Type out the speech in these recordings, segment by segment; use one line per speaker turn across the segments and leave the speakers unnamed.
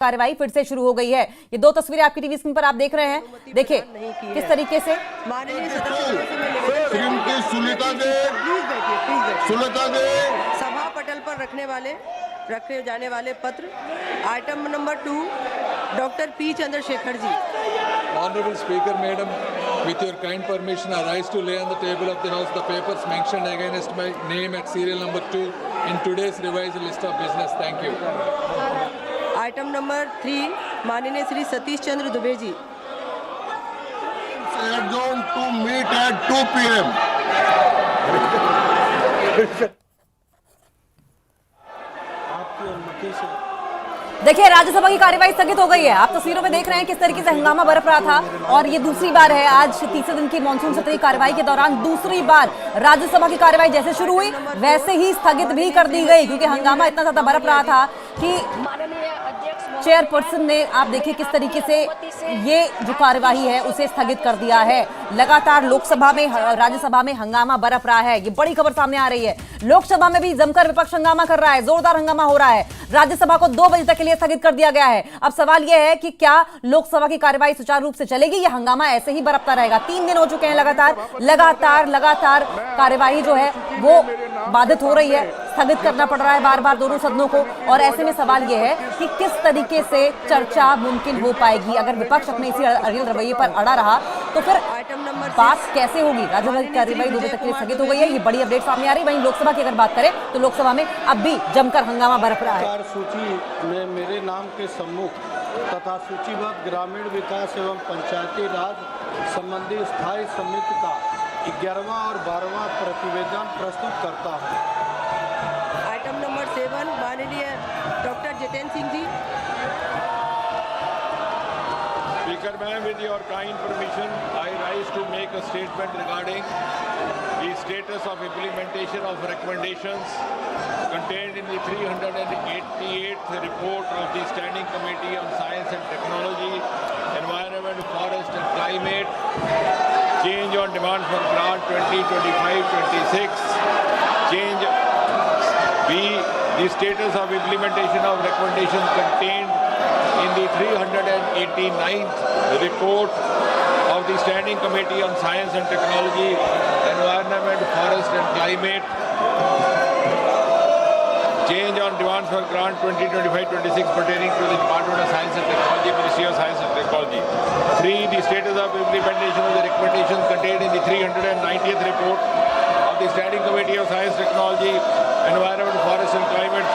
कार्रवाई फिर से शुरू हो गई है। ये दो तस्वीरें आपकी टीवी स्क्रीन पर आप देख रहे हैं। देखिए किस तरीके से
सभा पटल पर रखे जाने वाले पत्र item number 2 doctor P Chandrashekhar ji.
Honorable Speaker, Madam, with your kind permission, I rise to lay on the table of the House the papers mentioned against my name at serial number 2 in today's revised list of business. Thank you.
Item number 3 माननीय Shri Satish Chandra Dubey ji.
Adjourned to meet at 2 p.m.
देखिए राज्यसभा की कार्यवाही स्थगित हो गई है। आप तस्वीरों में देख रहे हैं किस तरीके से हंगामा बरप रहा था और ये दूसरी बार है आज तीसरे दिन की मानसून सत्र की कार्यवाही के दौरान दूसरी बार राज्यसभा की कार्यवाही जैसे शुरू हुई वैसे ही स्थगित भी कर दी गई क्योंकि हंगामा इतना ज्यादा बरप रहा था कि चेयरपर्सन ने आप देखिए किस तरीके से ये जो कार्यवाही है उसे स्थगित कर दिया है। लगातार लोकसभा में राज्यसभा में हंगामा बरप रहा है। ये बड़ी खबर सामने आ रही है। लोकसभा में भी जमकर विपक्ष हंगामा कर रहा है, जोरदार हंगामा हो रहा है। राज्यसभा को 2 बजे तक के लिए स्थगित कर दिया गया है। अब सवाल यह है कि क्या लोकसभा की कार्यवाही सुचारू रूप से चलेगी या हंगामा ऐसे ही बरपता रहेगा। 3 दिन हो चुके हैं लगातार कार्यवाही जो है वो बाधित हो रही है, स्थगित करना पड़ रहा है बार बार दोनों सदनों को। और ऐसे में सवाल यह है कि किस तरीके से चर्चा मुमकिन हो पाएगी। अगर विपक्ष अपने इसी अड़ियल रवैये पर अड़ा रहा तो फिर बात कैसे होगी। राज्यसभा की कार्यवाही 2 बजे तक के लिए स्थगित हो गई है। ये बड़ी अपडेट सामने आ रही है। वहीं लोकसभा की अगर बात करें तो लोकसभा में अब भी जमकर हंगामा बरप रहा है।
सूची में मेरे नाम के सम्मुख तथा सूचीबद्ध ग्रामीण विकास एवं पंचायती राज संबंधी स्थायी समिति का 11वां और 12वां प्रतिवेदन प्रस्तुत करता हूँ।
आइटम नंबर 7 माननीय doctor Jitendra Singh ji.
Speaker, ma'am, with your kind permission, I rise to make a statement regarding the status of implementation of recommendations contained in the 388th report of the Standing Committee on Science and Technology, Environment, Forest and Climate, Change on Demand for Grant 2025-26, Change B, the status of implementation of recommendations contained in the 389th report of the Standing Committee on Science and Technology, Environment, Forest and Climate, Change on Demands for Grant 2025-26 pertaining to the Department of Science and Technology, Ministry of Science and Technology. 3. The status of implementation of the recommendations contained in the 390th report of the Standing Committee of Science, Technology, Environment, Forest and Climate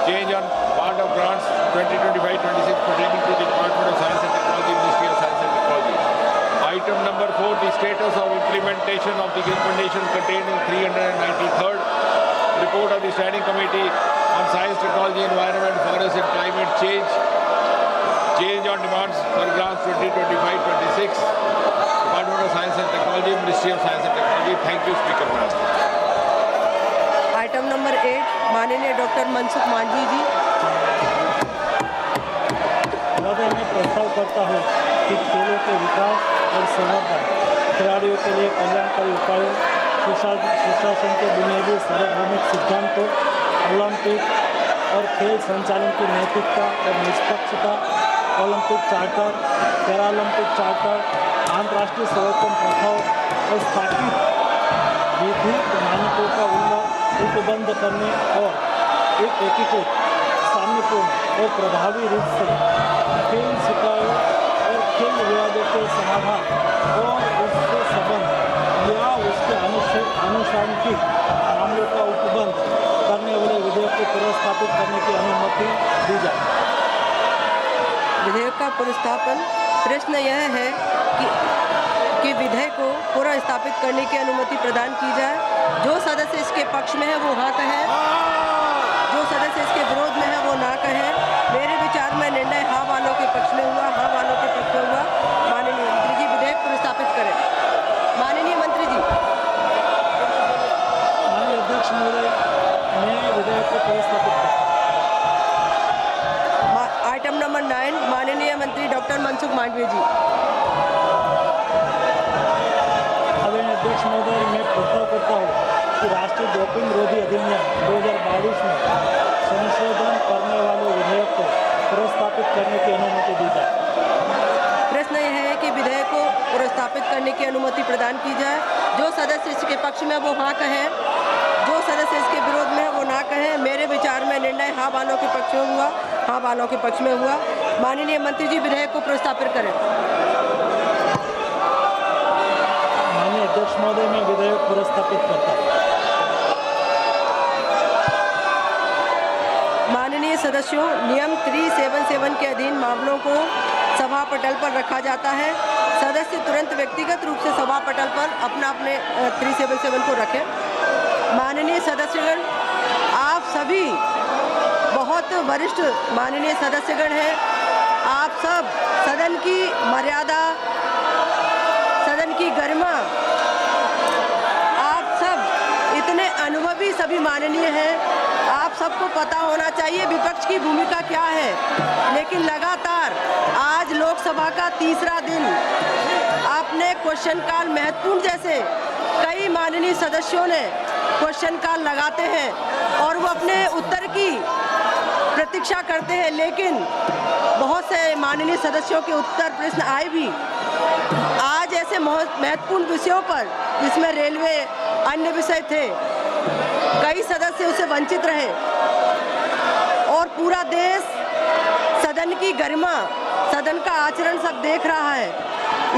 Change on part of grants 2025-26 pertaining to the Department of Science and Technology, Ministry of Science and Technology. Item number 4, the status of implementation of the recommendations contained in 393rd report of the Standing Committee on Science, Technology, Environment, Forest and Climate Change on demands for grants 2025-26, Department of Science and Technology, Ministry of Science and Technology. Thank you, Speaker, ma'am.
Item number 8 माननीय doctor Mansukh Manjhi जी।
मैं प्रस्ताव करता हूँ कि खेलों के विकास और संवर्धन, खिलाड़ियों के लिए कल्याणकारी उपायों, सुशासन के बुनियादी सार्वभौमिक सिद्धांतों, ओलंपिक और खेल संचालन की नैतिकता और निष्पक्षता, ओलंपिक चार्टर, पैरालंपिक चार्टर, अंतर्राष्ट्रीय सर्वोत्तम प्रथाओं और स्थापित विधि मानकों का उपबंध करने और एक एकीकृत, सामूहिक और प्रभावी रूप से खेल शिकायतों और खेल विवादों के समाधान और उसके संबंध या उसके आनुषंगिक मामलों का उपबंध करने वाले विधेयक को पुनर्स्थापित करने की अनुमति दी जाए।
विधेयक का पुनर्स्थापन प्रश्न यह है कि विधेयक को पुनर्स्थापित करने की अनुमति प्रदान की जाए। जो सदस्य इसके पक्ष में है वो हाँ कहे, जो सदस्य इसके विरोध में है वो ना कहे। मेरे विचार में निर्णय हाँ वालों के पक्ष में हुआ, हाँ वालों के पक्ष में हुआ। माननीय मंत्री जी विधेयक पुनर्स्थापित करें। माननीय मंत्री जी।
माननीय अध्यक्ष महोदय, मैं विधेयक को पुनर्स्थापित करें।
आइटम नंबर 9 माननीय मंत्री डॉक्टर मनसुख मांडविया जी।
अध्यक्ष महोदय, मैं प्रस्ताव करता हूँ कि राष्ट्रीय डोपिंग विरोधी अधिनियम 2022 में संशोधन करने वाले विधेयक को पुनर्स्थापित करने की अनुमति दी जाए।
प्रश्न यह है कि विधेयक को पुनर्स्थापित करने की अनुमति प्रदान की जाए। जो सदस्य इसके पक्ष में वो हाँ कहें, जो सदस्य इसके विरोध में वो ना कहें। मेरे विचार में निर्णय हाँ वालों के पक्ष में हुआ, हाँ वालों के पक्ष में हुआ। माननीय मंत्री जी विधेयक को प्रस्तावित करें।
माननीय अध्यक्ष महोदय, मैं विधेयक पुनर्स्थापित करता हूँ।
माननीय सदस्यों, नियम 377 के अधीन मामलों को सभा पटल पर रखा जाता है। सदस्य तुरंत व्यक्तिगत रूप से सभा पटल पर अपने 377 को रखें। माननीय सदस्यगण, आप सभी बहुत वरिष्ठ माननीय सदस्यगण हैं। आप सब सदन की मर्यादा, सदन की गरिमा, आप सब इतने अनुभवी सभी माननीय हैं। आप सबको पता होना चाहिए विपक्ष की भूमिका क्या है। लेकिन लगातार आज लोकसभा का तीसरा दिन आपने क्वेश्चन काल महत्वपूर्ण जैसे कई माननीय सदस्यों ने क्वेश्चन काल लगाते हैं और वो अपने उत्तर की प्रतीक्षा करते हैं, लेकिन बहुत से माननीय सदस्यों के उत्तर प्रश्न आए भी। आज ऐसे महत्वपूर्ण विषयों पर जिसमें रेलवे अन्य विषय थे, कई सदस्य उससे वंचित रहे और पूरा देश सदन की गरिमा, सदन का आचरण सब देख रहा है।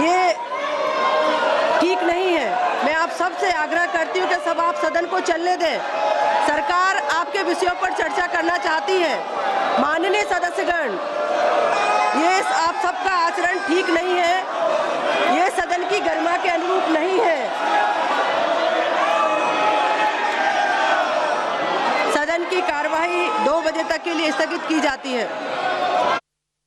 ये ठीक नहीं है। मैं आप सबसे आग्रह करती हूँ कि सब आप सदन को चलने दें। सरकार आपके विषयों पर चर्चा करना चाहती है। माननीय सदस्यगण, ये आप सबका आचरण ठीक नहीं है, ये सदन की गरिमा के अनुरूप नहीं है। सदन की कार्यवाही 2 बजे तक के लिए स्थगित की जाती है।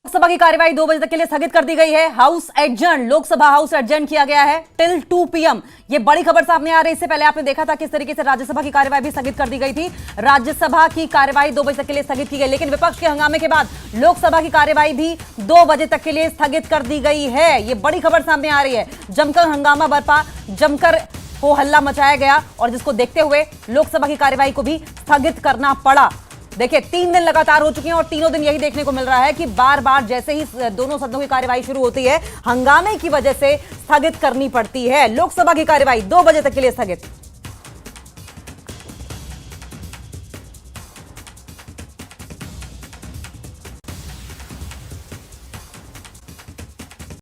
लोकसभा की कार्यवाही 2 बजे तक के लिए स्थगित कर दी गई है। House adjourn, Lok Sabha house adjourn किया गया है टिल 2 PM। ये बड़ी खबर सामने आ रही है। इससे पहले आपने देखा था किस तरीके से राज्यसभा की कार्यवाही भी स्थगित कर दी गई थी। राज्यसभा की कार्यवाही 2 बजे तक के लिए स्थगित की गई, लेकिन विपक्ष के हंगामे के बाद लोकसभा की कार्यवाही भी 2 बजे तक के लिए स्थगित कर दी गई है। ये बड़ी खबर सामने आ रही है। जमकर हंगामा बरपा, जमकर हो हल्ला मचाया गया और जिसको देखते हुए लोकसभा की कार्यवाही को भी स्थगित करना पड़ा। देखिए, 3 दिन लगातार हो चुके हैं और तीनों दिन यही देखने को मिल रहा है कि बार बार जैसे ही दोनों सदनों की कार्यवाही शुरू होती है, हंगामे की वजह से स्थगित करनी पड़ती है। लोकसभा की कार्यवाही 2 बजे तक के लिए स्थगित।